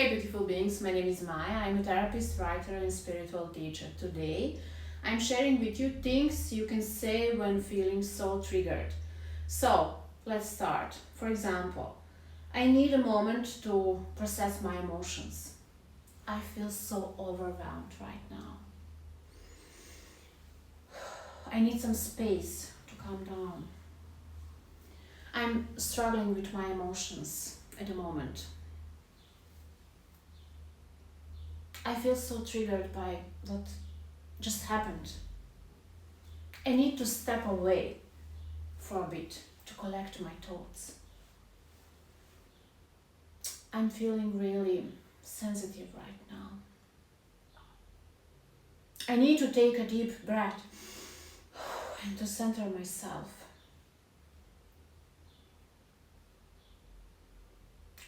Hey beautiful beings, my name is Maja. I'm a therapist, writer and spiritual teacher. Today I'm sharing with you things you can say when feeling so triggered. So let's start. For example, I need a moment to process my emotions. I feel so overwhelmed right now. I need some space to calm down. I'm struggling with my emotions at the moment. I feel so triggered by what just happened. I need to step away for a bit to collect my thoughts. I'm feeling really sensitive right now. I need to take a deep breath and to center myself.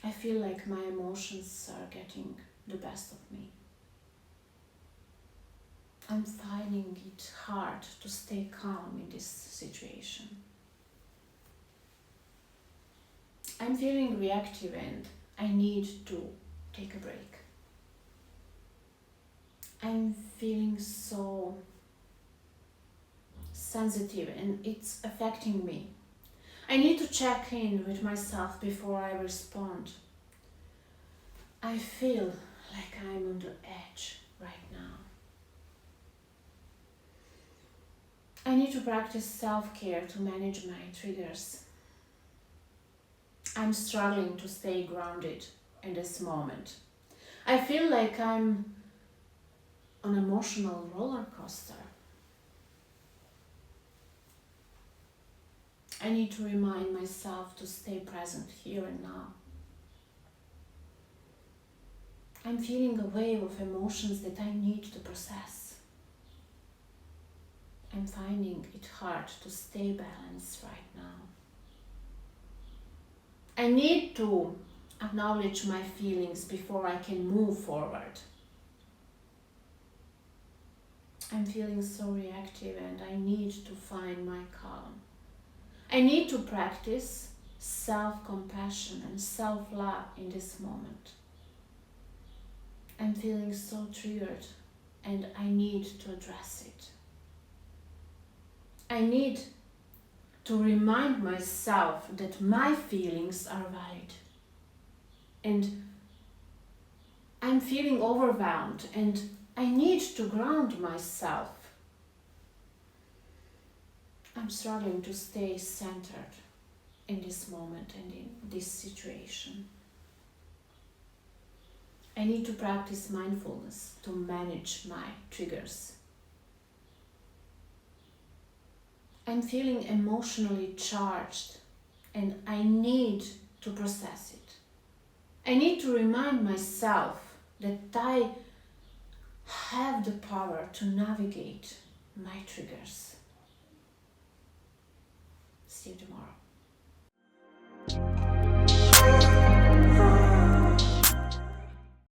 I feel like my emotions are getting the best of me. I'm finding it hard to stay calm in this situation. I'm feeling reactive and I need to take a break. I'm feeling so sensitive and it's affecting me. I need to check in with myself before I respond. I feel like I'm on the edge right now. I need to practice self-care to manage my triggers. I'm struggling to stay grounded in this moment. I feel like I'm on an emotional roller coaster. I need to remind myself to stay present here and now. I'm feeling a wave of emotions that I need to process. I'm finding it hard to stay balanced right now. I need to acknowledge my feelings before I can move forward. I'm feeling so reactive and I need to find my calm. I need to practice self-compassion and self-love in this moment. I'm feeling so triggered and I need to address it. I need to remind myself that my feelings are valid. And I'm feeling overwhelmed and I need to ground myself. I'm struggling to stay centered in this moment and in this situation. I need to practice mindfulness to manage my triggers. I'm feeling emotionally charged and I need to process it. I need to remind myself that I have the power to navigate my triggers. See you tomorrow.